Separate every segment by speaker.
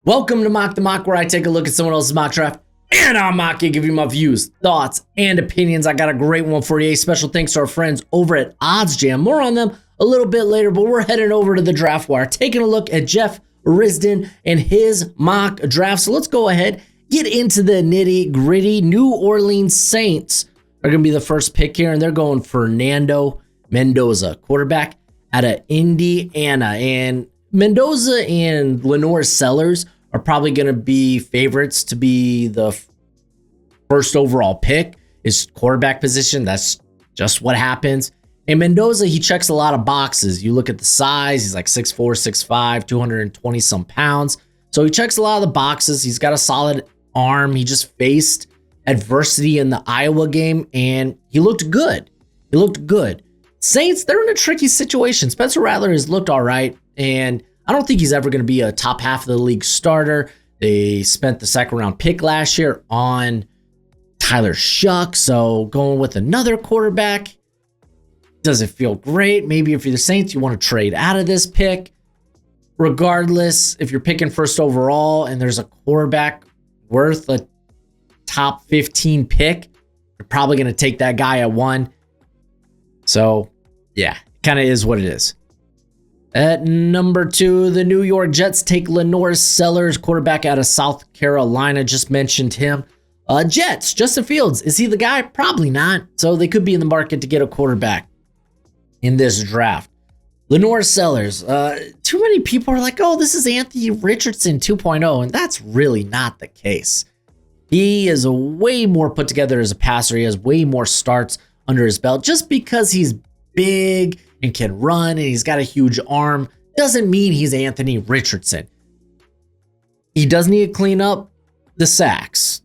Speaker 1: Welcome to Mock the Mock, where I take a look at someone else's mock draft and I'll mock it, give you my views, thoughts, and opinions. I got a great one for you. Special thanks to our friends over at Odds Jam. More on them a little bit later, but we're heading over to the draft wire, taking a look at Jeff Risdon and his mock draft. So let's go ahead, get into the nitty gritty. New Orleans Saints are going to be the first pick here, and they're going Fernando Mendoza, quarterback out of Indiana. And Mendoza and Lenore Sellers are probably going to be favorites to be the first overall pick. Is quarterback position. That's just what happens. And Mendoza, he checks a lot of boxes. You look at the size, he's like 6'4", 6'5", 220 some pounds. So he checks a lot of the boxes. He's got a solid arm. He just faced adversity in the Iowa game, and he looked good. Saints, they're in a tricky situation. Spencer Rattler has looked all right, and I don't think he's ever going to be a top half of the league starter. They spent the second round pick last year on Tyler Shuck, so going with another quarterback, does it feel great? Maybe if you're the Saints, you want to trade out of this pick. Regardless, if you're picking first overall and there's a quarterback worth a top 15 pick, you're probably going to take that guy at 1. So, yeah, kind of is what it is. At number 2, the New York Jets take Lenore Sellers, quarterback out of South Carolina. Just mentioned him. Jets, Justin Fields, is he the guy? Probably not. So they could be in the market to get a quarterback in this draft. Lenore Sellers, too many people are like, oh, this is Anthony Richardson 2.0, and that's really not the case. He is way more put together as a passer. He has way more starts under his belt. Just because he's big and can run and he's got a huge arm doesn't mean he's Anthony Richardson. He does need to clean up the sacks.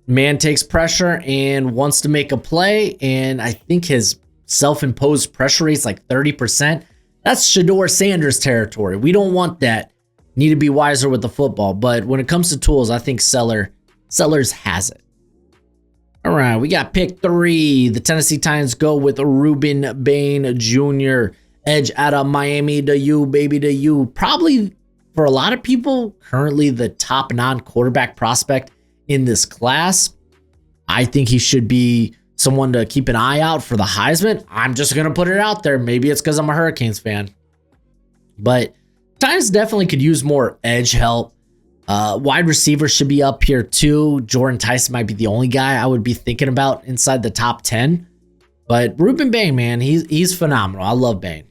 Speaker 1: Man takes pressure and wants to make a play, and I think his self-imposed pressure rate is like 30%. That's Shedeur Sanders territory. We don't want that. Need to be wiser with the football, but when it comes to tools, I think Sellers has it. All right, we got pick 3. The Tennessee Titans go with Ruben Bain Jr., edge out of Miami. To you, baby, to you. Probably, for a lot of people, currently the top non-quarterback prospect in this class. I think he should be someone to keep an eye out for the Heisman. I'm just going to put it out there. Maybe it's because I'm a Hurricanes fan. But Titans definitely could use more edge help. Wide receiver should be up here too. Jordan Tyson might be the only guy I would be thinking about inside the top 10. But Ruben Bain, man, he's phenomenal. I love Bain.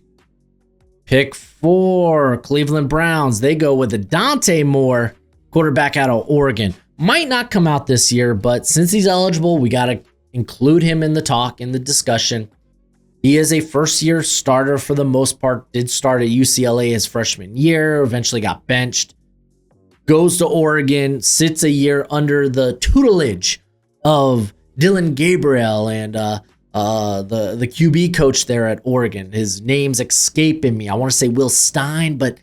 Speaker 1: Pick 4, Cleveland Browns. They go with Dante Moore, quarterback out of Oregon. Might not come out this year, but since he's eligible, we got to include him in the talk, in the discussion. He is a first-year starter for the most part. Did start at UCLA his freshman year, eventually got benched. Goes to Oregon, sits a year under the tutelage of Dylan Gabriel and the QB coach there at Oregon. His name's escaping me. I want to say Will Stein, but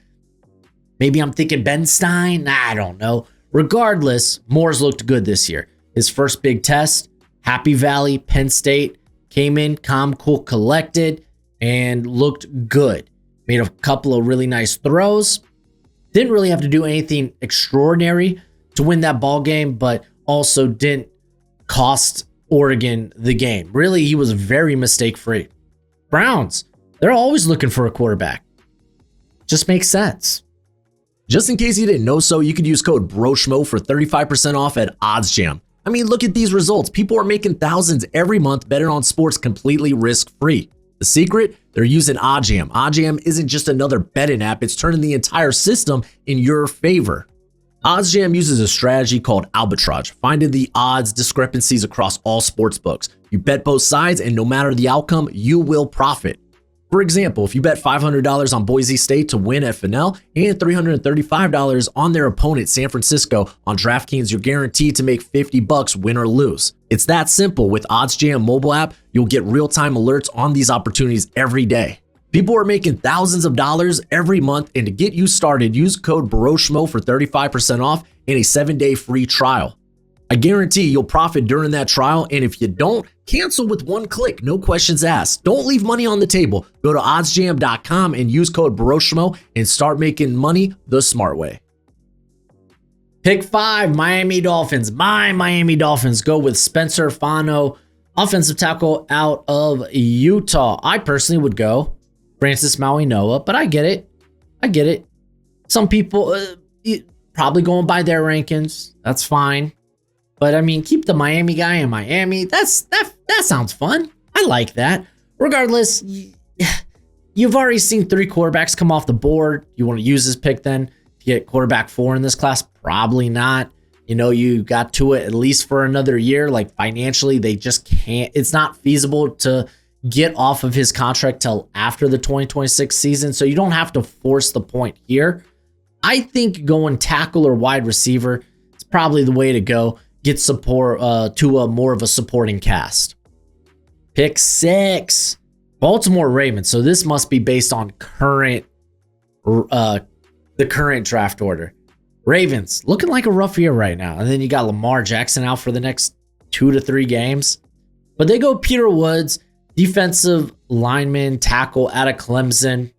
Speaker 1: maybe I'm thinking Ben Stein. I don't know. Regardless, Moore's looked good this year. His first big test, Happy Valley, Penn State, came in calm, cool, collected, and looked good. Made a couple of really nice throws. Didn't really have to do anything extraordinary to win that ball game, but also didn't cost Oregon the game. Really, he was very mistake-free. Browns, they're always looking for a quarterback. Just makes sense.
Speaker 2: Just in case you didn't know so, you could use code BROSHMO for 35% off at OddsJam. I mean, look at these results. People are making thousands every month betting on sports completely risk-free. The secret? They're using OddsJam. OddsJam isn't just another betting app. It's turning the entire system in your favor. OddsJam uses a strategy called arbitrage, finding the odds discrepancies across all sports books. You bet both sides, and no matter the outcome, you will profit. For example, if you bet $500 on Boise State to win at Fennell and $335 on their opponent, San Francisco, on DraftKings, you're guaranteed to make $50 win or lose. It's that simple. With OddsJam mobile app, you'll get real-time alerts on these opportunities every day. People are making thousands of dollars every month, and to get you started, use code BROSHMO for 35% off and a 7-day free trial. I guarantee you'll profit during that trial, and if you don't, cancel with one click, no questions asked. Don't leave money on the table. Go to oddsjam.com and use code BROSHMO and start making money the smart way.
Speaker 1: Pick 5, Miami Dolphins. My Miami Dolphins go with Spencer Fano, offensive tackle out of Utah. I personally would go Francis Maui Noah, but I get it. Some people probably going by their rankings. That's fine. But I mean, keep the Miami guy in Miami. That sounds fun. I like that. Regardless, you've already seen 3 quarterbacks come off the board. You want to use this pick then to get quarterback 4 in this class? Probably not. You know, you got to it at least for another year. Like financially, they just can't. It's not feasible to get off of his contract till after the 2026 season. So you don't have to force the point here. I think going tackle or wide receiver is probably the way to go. Get support to a more of a supporting cast. Pick 6, Baltimore Ravens. So this must be based on the current draft order. Ravens looking like a rough year right now, and then you got Lamar Jackson out for the next 2 to 3 games. But they go Peter Woods, defensive lineman, tackle out of Clemson.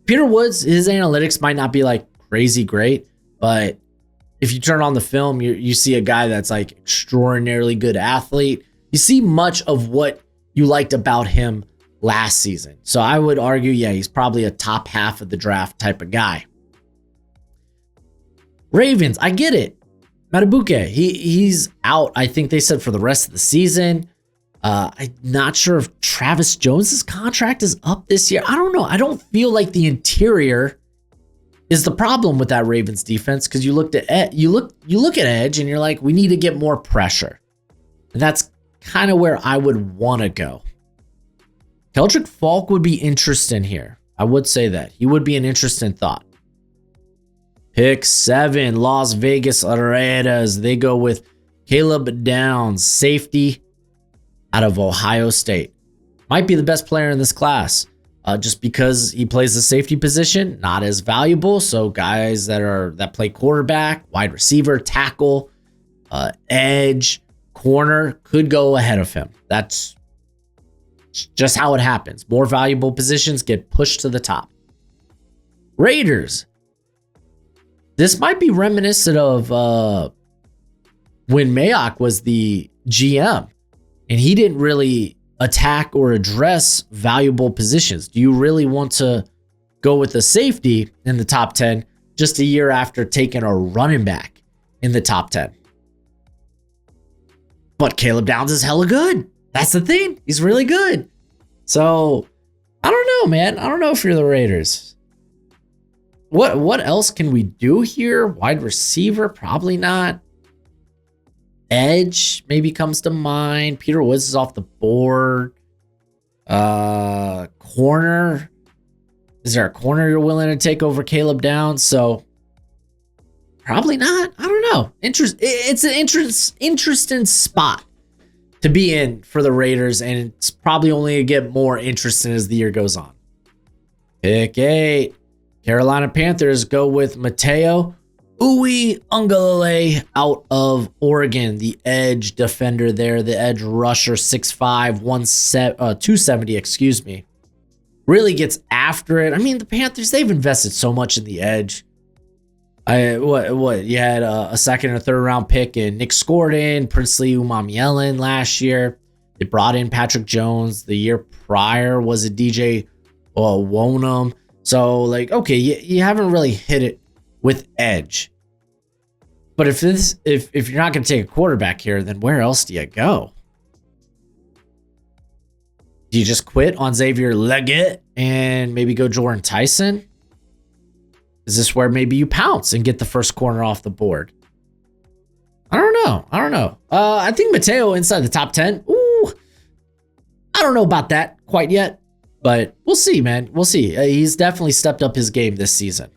Speaker 1: Peter Woods, his analytics might not be like crazy great, but if you turn on the film, you see a guy that's like extraordinarily good athlete. You see much of what you liked about him last season. So I would argue, yeah, he's probably a top half of the draft type of guy. Ravens, I get it. Matabuke, he's out, I think they said, for the rest of the season. I'm not sure if Travis Jones's contract is up this year. I don't know. I don't feel like the interior is the problem with that Ravens defense, because you look at edge and you're like, we need to get more pressure. And that's kind of where I would want to go. Keldrick Falk would be interesting here. I would say that. He would be an interesting thought. Pick 7, Las Vegas Raiders. They go with Caleb Downs, safety out of Ohio State. Might be the best player in this class. Just because he plays the safety position, not as valuable. So guys that play quarterback, wide receiver, tackle, edge, corner could go ahead of him. That's just how it happens. More valuable positions get pushed to the top. Raiders. This might be reminiscent of when Mayock was the GM and he didn't really attack or address valuable positions. Do you really want to go with a safety in the top 10 just a year after taking a running back in the top 10? But Caleb Downs is hella good. That's the thing. He's really good. So I don't know, man. I don't know if you're the Raiders. What else can we do here? Wide receiver? Probably not. Edge maybe comes to mind. Peter Woods is off the board. Corner. Is there a corner you're willing to take over Caleb Downs? So probably not. I don't know. It's an interesting spot to be in for the Raiders, and it's probably only going to get more interesting as the year goes on. Pick 8. Carolina Panthers go with Mateo Uiagalelei out of Oregon, the edge defender there, the edge rusher, 6'5", 270, excuse me. Really gets after it. I mean, the Panthers, they've invested so much in the edge. You had a second or third round pick in Nick Scordon, Princely Umamielen last year. They brought in Patrick Jones. The year prior was a DJ Wonum. So, like, okay, you haven't really hit it with edge. But if you're not going to take a quarterback here, then where else do you go? Do you just quit on Xavier Leggett and maybe go Jordan Tyson? Is this where maybe you pounce and get the first corner off the board? I don't know. I think Mateo inside the top 10. Ooh, I don't know about that quite yet. But we'll see, man. We'll see. He's definitely stepped up his game this season.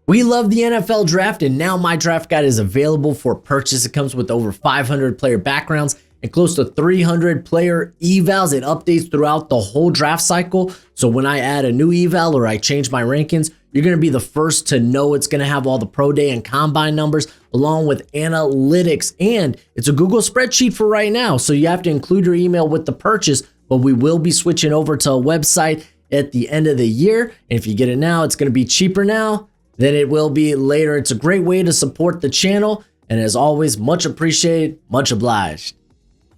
Speaker 1: We love the NFL draft, and now my draft guide is available for purchase. It comes with over 500 player backgrounds and close to 300 player evals. It updates throughout the whole draft cycle. So when I add a new eval or I change my rankings, you're going to be the first to know. It's going to have all the pro day and combine numbers along with analytics. And it's a Google spreadsheet for right now. So you have to include your email with the purchase. But we will be switching over to a website at the end of the year. And if you get it now, it's going to be cheaper now than it will be later. It's a great way to support the channel, and as always, much appreciated, much obliged.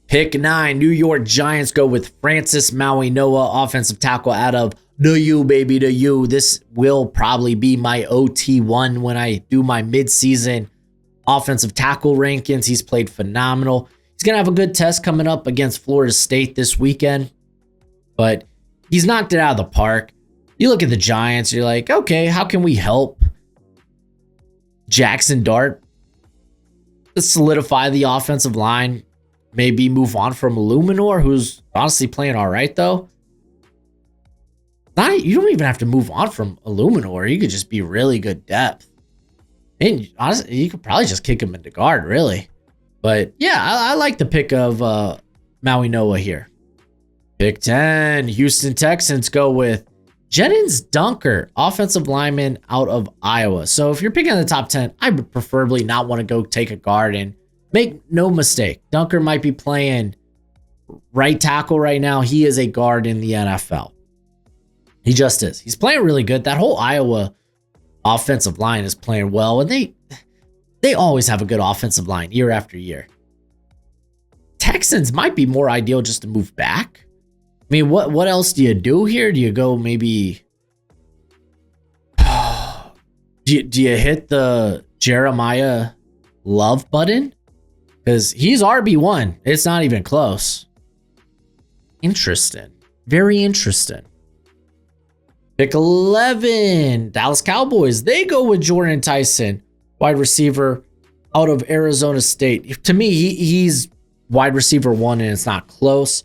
Speaker 1: Pick 9, New York Giants go with Francis Maui Noah, offensive tackle out of the U, baby, the U. This will probably be my OT1 when I do my midseason offensive tackle rankings. He's played phenomenal. He's going to have a good test coming up against Florida State this weekend, but he's knocked it out of the park. You look at the Giants, you're like, okay, how can we help Jackson Dart solidify the offensive line? Maybe move on from Illuminor, who's honestly playing all right, though. You don't even have to move on from Illuminor. You could just be really good depth. And honestly, you could probably just kick him into guard, really. But yeah, I like the pick of Maui Noah here. Pick 10, Houston Texans go with Jennings Dunker, offensive lineman out of Iowa. So if you're picking in the top 10, I would preferably not want to go take a guard. And make no mistake, Dunker might be playing right tackle right now. He is a guard in the NFL. He just is. He's playing really good. That whole Iowa offensive line is playing well, and they always have a good offensive line year after year. Texans might be more ideal just to move back. I mean, what else do you do here? Do you go maybe... do you hit the Jeremiah Love button? Because he's RB1. It's not even close. Interesting. Very interesting. Pick 11, Dallas Cowboys. They go with Jordan Tyson, wide receiver out of Arizona State. To me, he's wide receiver 1, and it's not close.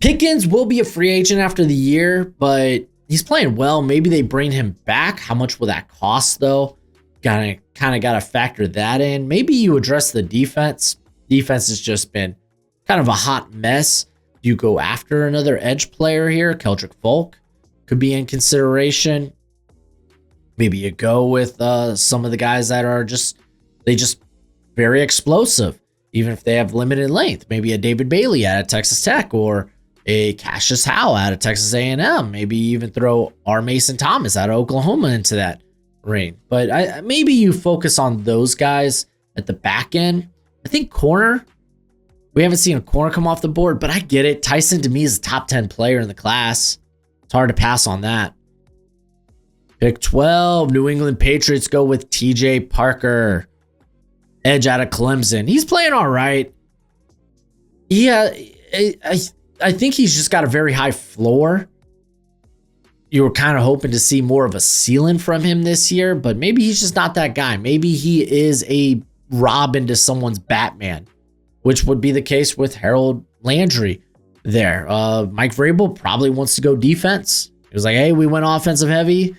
Speaker 1: Pickens will be a free agent after the year, but he's playing well. Maybe they bring him back. How much will that cost, though? Kind of got to factor that in. Maybe you address the defense. Defense has just been kind of a hot mess. Do you go after another edge player here? Keldrick Folk could be in consideration. Maybe you go with some of the guys that are just very explosive, even if they have limited length. Maybe a David Bailey out of Texas Tech, or a Cassius Howe out of Texas A&M. Maybe even throw R. Mason Thomas out of Oklahoma into that ring. But maybe you focus on those guys at the back end. I think corner, we haven't seen a corner come off the board, but I get it. Tyson, to me, is a top 10 player in the class. It's hard to pass on that. Pick 12, New England Patriots go with TJ Parker, edge out of Clemson. He's playing all right. Yeah, I think he's just got a very high floor. You were kind of hoping to see more of a ceiling from him this year, but maybe he's just not that guy. Maybe he is a Robin to someone's Batman, which would be the case with Harold Landry there. Mike Vrabel probably wants to go defense. He was like, hey, we went offensive heavy.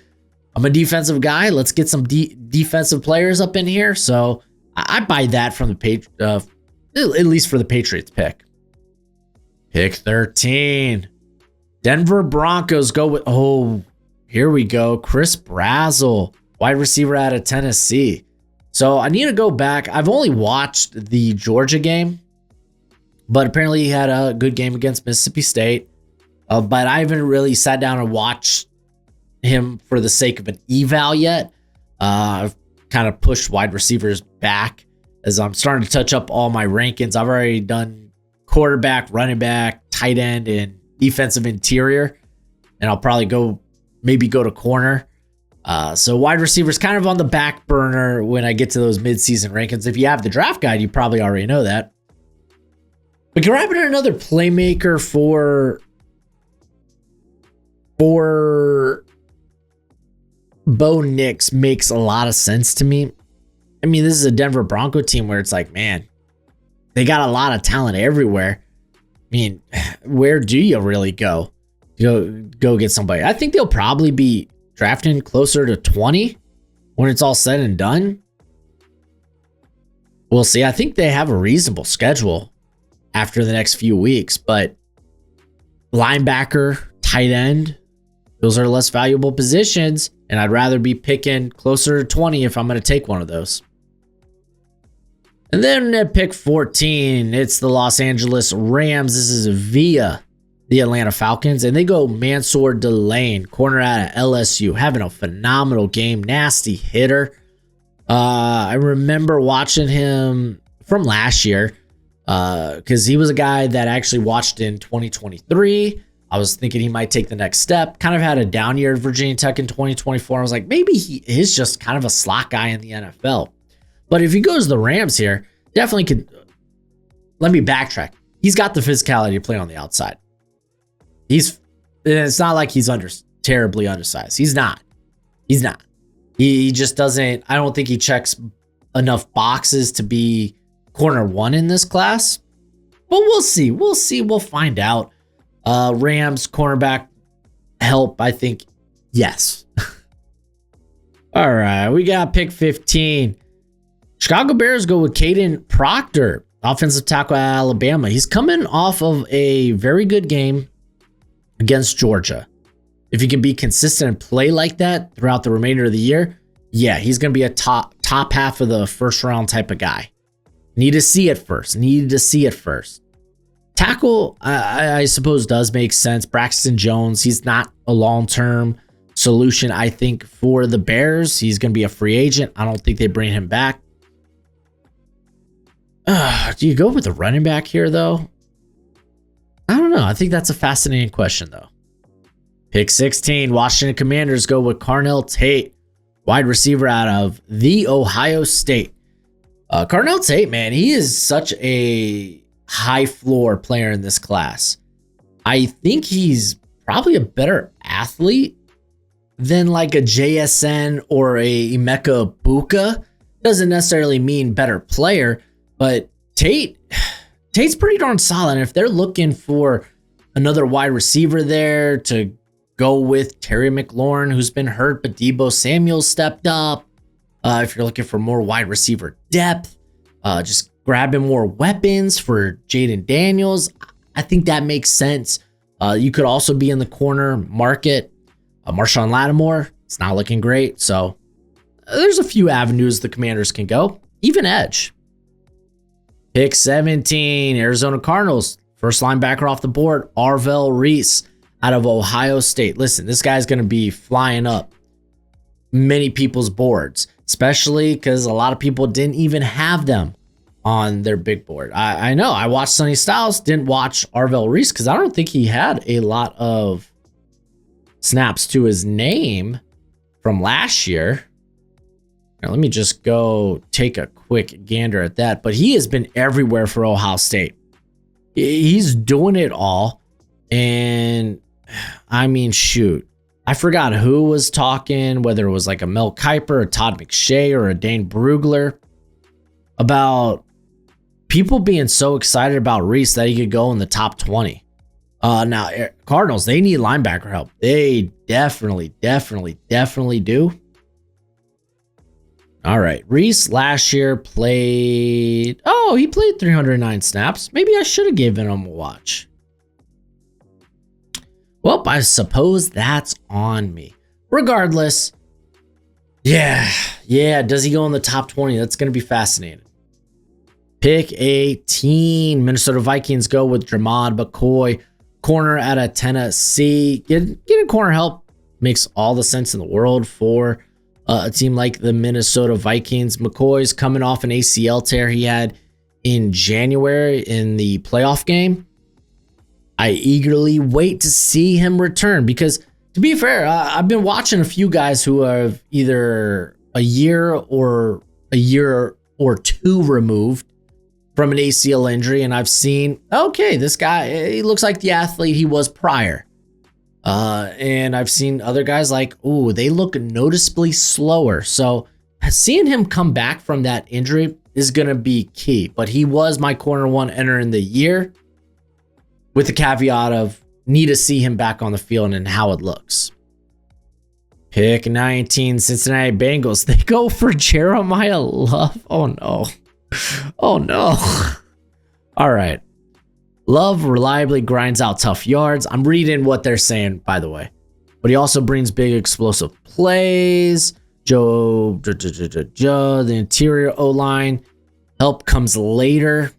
Speaker 1: I'm a defensive guy. Let's get some defensive players up in here. So I buy that from the at least for the Patriots pick. Pick 13. Denver Broncos go with, here we go. Chris Brazzell, wide receiver out of Tennessee. So I need to go back. I've only watched the Georgia game, but apparently he had a good game against Mississippi State. But I haven't really sat down and watched him for the sake of an eval yet. I've kind of pushed wide receivers back as I'm starting to touch up all my rankings. I've already done quarterback, running back, tight end, and defensive interior. And I'll probably maybe go to corner. So wide receivers kind of on the back burner when I get to those midseason rankings. If you have the draft guide, you probably already know that. But grabbing another playmaker for Bo Nix makes a lot of sense to me. I mean, this is a Denver Bronco team where it's like, man, they got a lot of talent everywhere. I mean, where do you really go? Go get somebody. I think they'll probably be drafting closer to 20 when it's all said and done. We'll see. I think they have a reasonable schedule after the next few weeks, but linebacker, tight end, those are less valuable positions, and I'd rather be picking closer to 20 if I'm going to take one of those. And then at pick 14, it's the Los Angeles Rams. This is via the Atlanta Falcons, and they go Mansour Delane, corner out of LSU, having a phenomenal game, nasty hitter. I remember watching him from last year because he was a guy that I actually watched in 2023. I was thinking he might take the next step. Kind of had a down year at Virginia Tech in 2024. I was like, maybe he is just kind of a slot guy in the NFL. But if he goes to the Rams here, definitely could. Let me backtrack. He's got the physicality to play on the outside. It's not like he's terribly undersized. He's not. He just doesn't. I don't think he checks enough boxes to be corner one in this class. But we'll see. We'll find out. Rams cornerback help, I think. Yes. All right. We got pick 15. Chicago Bears go with Caden Proctor, offensive tackle at Alabama. He's coming off of a very good game against Georgia. If he can be consistent and play like that throughout the remainder of the year, yeah, he's going to be a top half of the first round type of guy. Needed to see it first. Tackle, I suppose, does make sense. Braxton Jones, he's not a long-term solution, I think, for the Bears. He's going to be a free agent. I don't think they bring him back. Do you go with the running back here, though? I don't know. I think that's a fascinating question, though. Pick 16, Washington Commanders go with Carnell Tate, wide receiver out of the Ohio State. Carnell Tate, man, he is such a high floor player in this class. I think he's probably a better athlete than like a JSN or a Emeka Buka. Doesn't necessarily mean better player, but Tate's pretty darn solid. And if they're looking for another wide receiver there to go with Terry McLaurin, who's been hurt, but Deebo Samuel stepped up. If you're looking for more wide receiver depth, just grabbing more weapons for Jaden Daniels, I think that makes sense. You could also be in the corner market. Marshawn Lattimore, it's not looking great. So there's a few avenues the Commanders can go, even edge. Pick 17, Arizona Cardinals, first linebacker off the board, Arvell Reese out of Ohio State. Listen, this guy's going to be flying up many people's boards, especially because a lot of people didn't even have them on their big board. I know. I watched Sonny Styles, didn't watch Arvell Reese because I don't think he had a lot of snaps to his name from last year. Now, let me just go take a quick gander at that. But he has been everywhere for Ohio State. He's doing it all. And I mean, shoot. I forgot who was talking, whether it was like a Mel Kiper, a Todd McShay, or a Dane Brugler, about people being so excited about Reese that he could go in the top 20. Now, Cardinals, they need linebacker help. They definitely do. All right. Reese last year played... Oh, he played 309 snaps. Maybe I should have given him a watch. Well, I suppose that's on me. Regardless, yeah. Does he go in the top 20? That's going to be fascinating. Pick 18. Minnesota Vikings go with Dramond McCoy, corner out of Tennessee. Getting corner help makes all the sense in the world for a team like the Minnesota Vikings. McCoy's coming off an ACL tear he had in January in the playoff game. I eagerly wait to see him return because, to be fair, I've been watching a few guys who have either a year or two removed from an ACL injury, and I've seen, okay, this guy, he looks like the athlete he was prior. And I've seen other guys like, ooh, they look noticeably slower. So seeing him come back from that injury is going to be key. But he was my corner one entering the year, with the caveat of need to see him back on the field and how it looks. Pick 19, Cincinnati Bengals. They go for Jeremiah Love. Oh no. All right. Love reliably grinds out tough yards. I'm reading what they're saying, by the way. But he also brings big explosive plays. The interior O-line help comes later.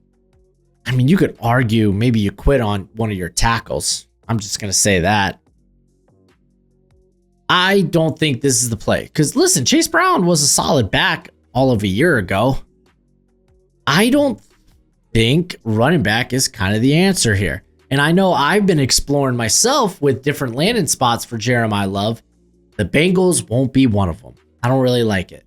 Speaker 1: I mean, you could argue maybe you quit on one of your tackles. I'm just going to say that. I don't think this is the play. Because listen, Chase Brown was a solid back all of a year ago. I don't think running back is kind of the answer here. And I know I've been exploring myself with different landing spots for Jeremiah Love. The Bengals won't be one of them. I don't really like it.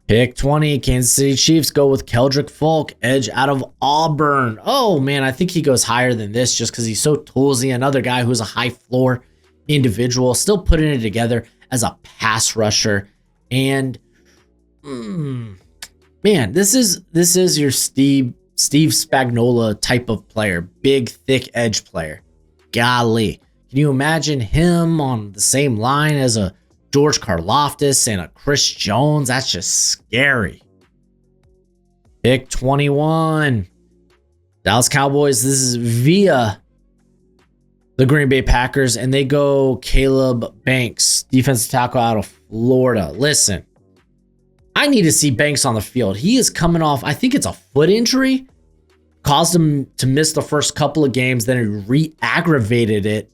Speaker 1: Pick 20, Kansas City Chiefs go with Keldrick Folk, edge out of Auburn. Oh, man, I think he goes higher than this just because he's so toolsy. Another guy who's a high floor individual, still putting it together as a pass rusher. And, man, this is your Steve Spagnuolo type of player. Big, thick edge player. Golly. Can you imagine him on the same line as a George Karlaftis and a Chris Jones? That's just scary. Pick 21. Dallas Cowboys. This is via the Green Bay Packers, and they go Caleb Banks, defensive tackle out of Florida. Listen, I need to see Banks on the field. He is coming off, I think it's a foot injury, caused him to miss the first couple of games, then he re-aggravated it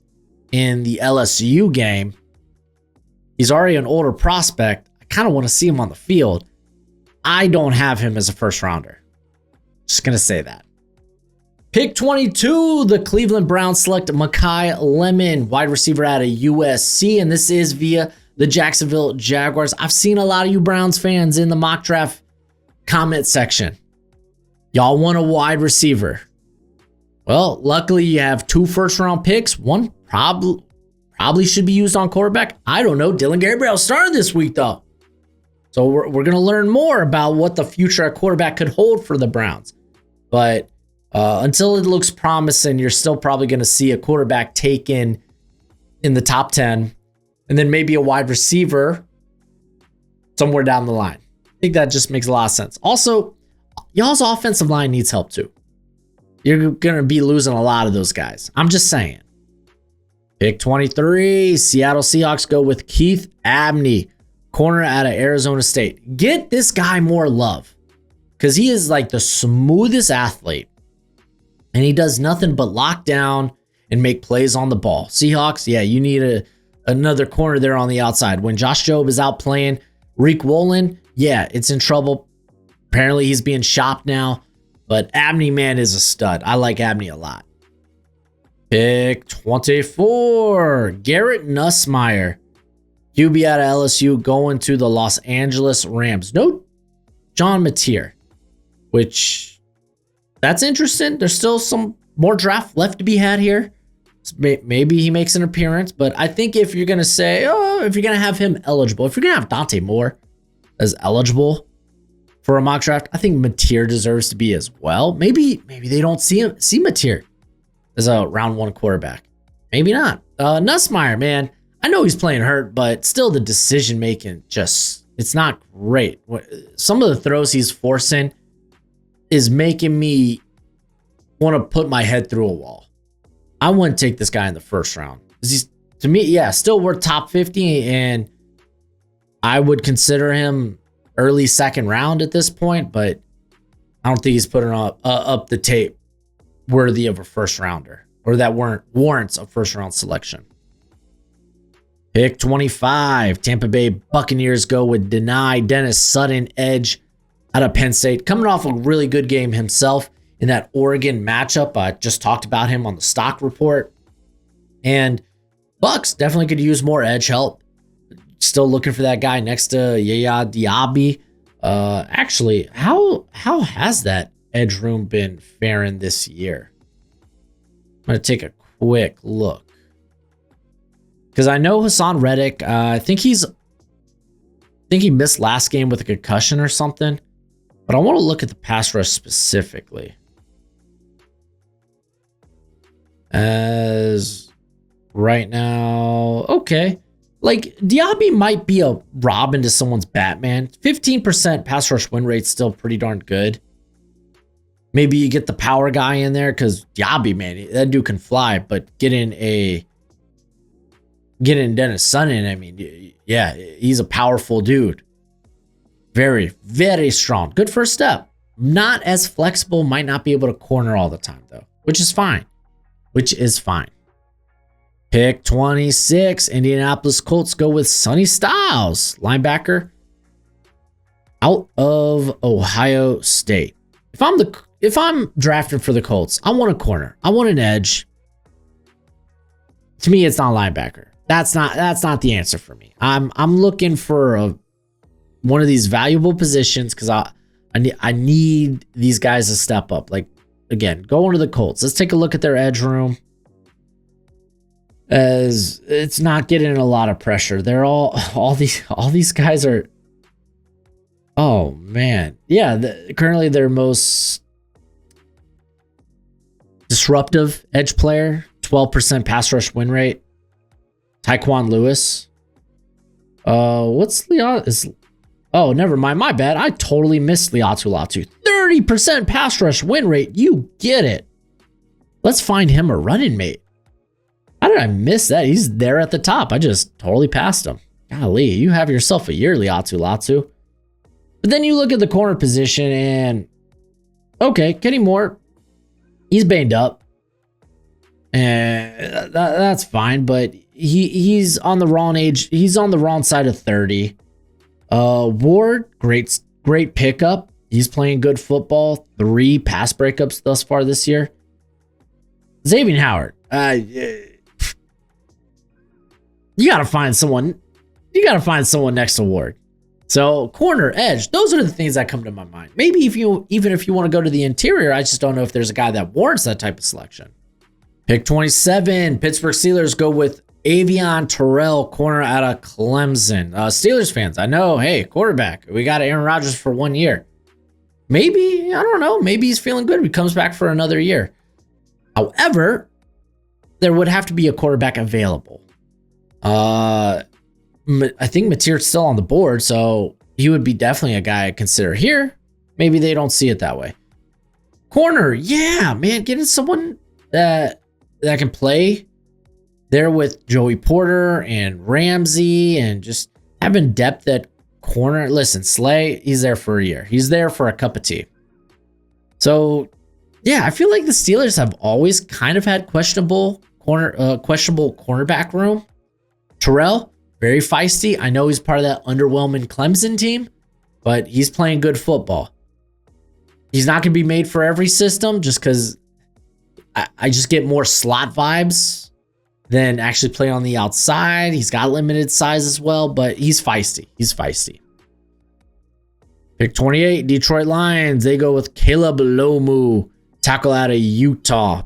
Speaker 1: in the LSU game. He's already an older prospect. I kind of want to see him on the field. I don't have him as a first rounder. Just going to say that. Pick 22, the Cleveland Browns select Mekhi Lemon, wide receiver out of USC, and this is via the Jacksonville Jaguars. I've seen a lot of you Browns fans in the mock draft comment section. Y'all want a wide receiver. Well, luckily you have 2 first-round picks. One probably should be used on quarterback. I don't know. Dylan Gabriel started this week, though. So we're going to learn more about what the future at quarterback could hold for the Browns. But until it looks promising, you're still probably going to see a quarterback taken in the top 10 and then maybe a wide receiver somewhere down the line. I think that just makes a lot of sense. Also, y'all's offensive line needs help too. You're going to be losing a lot of those guys. I'm just saying. Pick 23, Seattle Seahawks go with Keith Abney, corner out of Arizona State. Get this guy more love because he is like the smoothest athlete. And he does nothing but lock down and make plays on the ball. Seahawks, yeah, you need another corner there on the outside. When Josh Jobe is out playing, Reek Woolen, yeah, it's in trouble. Apparently he's being shopped now. But Abney, man, is a stud. I like Abney a lot. Pick 24, Garrett Nussmeier, QB out of LSU, going to the Los Angeles Rams. No John Mateer, which... that's interesting. There's still some more draft left to be had here. Maybe he makes an appearance, but I think if you're going to say, if you're going to have him eligible, if you're going to have Dante Moore as eligible for a mock draft, I think Mateer deserves to be as well. Maybe they don't see Mateer as a round 1 quarterback. Maybe not. Nussmeier, man, I know he's playing hurt, but still the decision making it's not great. Some of the throws he's forcing is making me want to put my head through a wall. I wouldn't take this guy in the first round. He's, to me, yeah, still worth top 50, and I would consider him early second round at this point, but I don't think he's putting up the tape worthy of a first rounder or that warrants a first round selection. Pick 25, Tampa Bay Buccaneers go with Dennis Sutton, edge out of Penn State, coming off a really good game himself in that Oregon matchup. I just talked about him on the stock report. And Bucks definitely could use more edge help. Still looking for that guy next to Yaya Diaby. Actually, how has that edge room been faring this year? I'm going to take a quick look. Because I know Hassan Reddick, I think he missed last game with a concussion or something. But I want to look at the pass rush specifically. As right now, okay. Like, Diaby might be a Robin to someone's Batman. 15% pass rush win rate, still pretty darn good. Maybe you get the power guy in there because Diaby, man, that dude can fly. But getting Dennis Sutton, I mean, yeah, he's a powerful dude. Very, very strong. Good first step. Not as flexible, might not be able to corner all the time, though, which is fine. which is fine. Pick 26, Indianapolis Colts go with Sonny Styles, linebacker out of Ohio State. If I'm drafting for the Colts, I want a corner. I want an edge. To me, it's not linebacker. That's not the answer for me. I'm looking for one of these valuable positions because I need these guys to step up. Like, again, going to the Colts. Let's take a look at their edge room. As it's not getting a lot of pressure. They're all these guys are. Oh man, yeah. Currently, their most disruptive edge player, 12% pass rush win rate. Tyquan Lewis. What's Leon? Oh, never mind. My bad. I totally missed Liatu Latu. 30% pass rush win rate. You get it. Let's find him a running mate. How did I miss that? He's there at the top. I just totally passed him. Golly, you have yourself a year, Liatu Latu. But then you look at the corner position and, okay, Kenny Moore, he's banged up. And that's fine, but he's on the wrong age. He's on the wrong side of 30. Ward, great pickup. He's playing good football. 3 pass breakups thus far this year. Xavier Howard, you gotta find someone next to Ward. So corner, edge, those are the things that come to my mind. Maybe even if you want to go to the interior, I just don't know if there's a guy that warrants that type of selection. Pick 27, Pittsburgh Steelers go with Avion Terrell, corner out of Clemson. Steelers fans, I know, hey, quarterback, we got Aaron Rodgers for 1 year. Maybe, I don't know, maybe he's feeling good. He comes back for another year. However, there would have to be a quarterback available. I think Mateer's still on the board, so he would be definitely a guy I consider here. Maybe they don't see it that way. Corner, yeah, man, getting someone that can play there with Joey Porter and Ramsey and just having depth at corner. Listen, Slay, he's there for a year. He's there for a cup of tea. So, yeah, I feel like the Steelers have always kind of had questionable cornerback room. Terrell, very feisty. I know he's part of that underwhelming Clemson team, but he's playing good football. He's not going to be made for every system just because I just get more slot vibes than actually play on the outside. He's got limited size as well, but he's feisty. Pick 28, Detroit Lions. They go with Caleb Lomu, tackle out of Utah.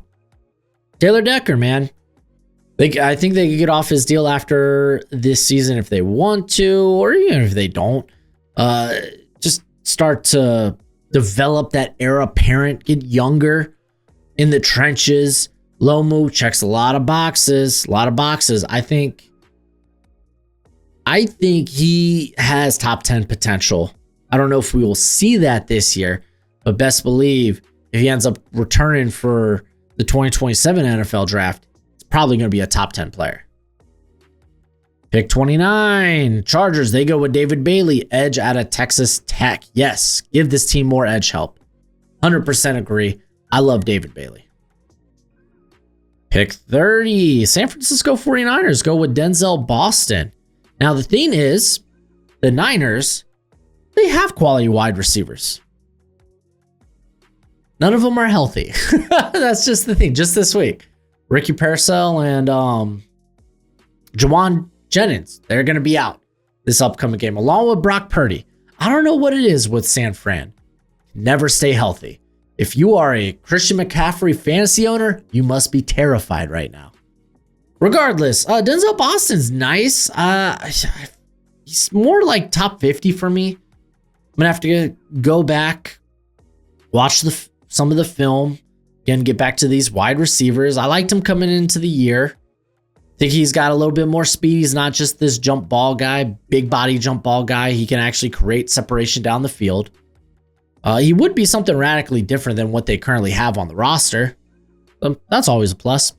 Speaker 1: Taylor Decker, man. I think they could get off his deal after this season if they want to, or even if they don't. Just start to develop that heir apparent, get younger in the trenches. Lomu checks a lot of boxes. I think he has top 10 potential. I don't know if we will see that this year, but best believe if he ends up returning for the 2027 NFL draft, probably going to be a top 10 player. Pick 29, Chargers. They go with David Bailey, edge out of Texas Tech. Yes, give this team more edge help. 100% agree. I love David Bailey. Pick 30, San Francisco 49ers go with Denzel Boston. Now, the thing is, the Niners, they have quality wide receivers. None of them are healthy. That's just the thing. Just this week. Ricky Parcell and Jawan Jennings, they're going to be out this upcoming game, along with Brock Purdy. I don't know what it is with San Fran. Never stay healthy. If you are a Christian McCaffrey fantasy owner, you must be terrified right now. Regardless, Denzel Boston's nice. He's more like top 50 for me. I'm going to have to go back, watch some of the film. Again, get back to these wide receivers. I liked him coming into the year. Think he's got a little bit more speed. He's not just this jump ball guy, big body jump ball guy. He can actually create separation down the field. He would be something radically different than what they currently have on the roster. That's always a plus.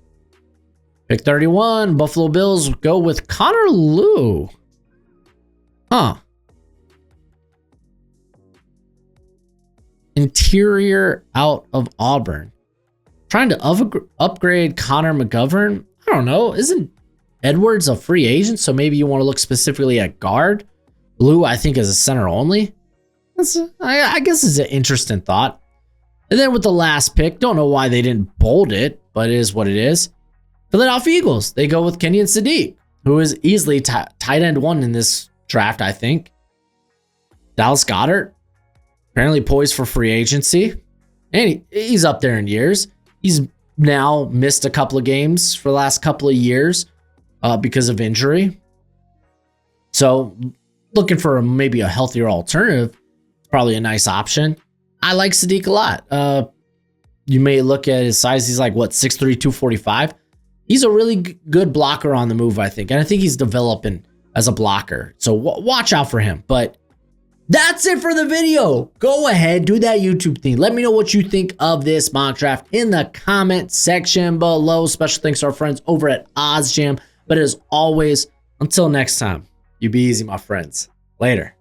Speaker 1: Pick 31, Buffalo Bills go with Connor Lew. Interior out of Auburn. Trying to upgrade Connor McGovern. I don't know. Isn't Edwards a free agent? So maybe you want to look specifically at guard. Blue, I think, is a center only. I guess it's an interesting thought. And then with the last pick, don't know why they didn't bold it, but it is what it is. Philadelphia Eagles, they go with Kenyon Sadiq, who is easily tight end 1 in this draft, I think. Dallas Goedert, apparently poised for free agency. And he's up there in years. He's now missed a couple of games for the last couple of years because of injury. So looking for maybe a healthier alternative, it's probably a nice option. I like Sadiq a lot. You may look at his size. He's like, 6'3", 245. He's a really good blocker on the move, I think. And I think he's developing as a blocker. So watch out for him. But that's it for the video. Go ahead, do that YouTube thing. Let me know what you think of this mock draft in the comment section below. Special thanks to our friends over at OddsJam. But as always, until next time, you be easy, my friends. Later.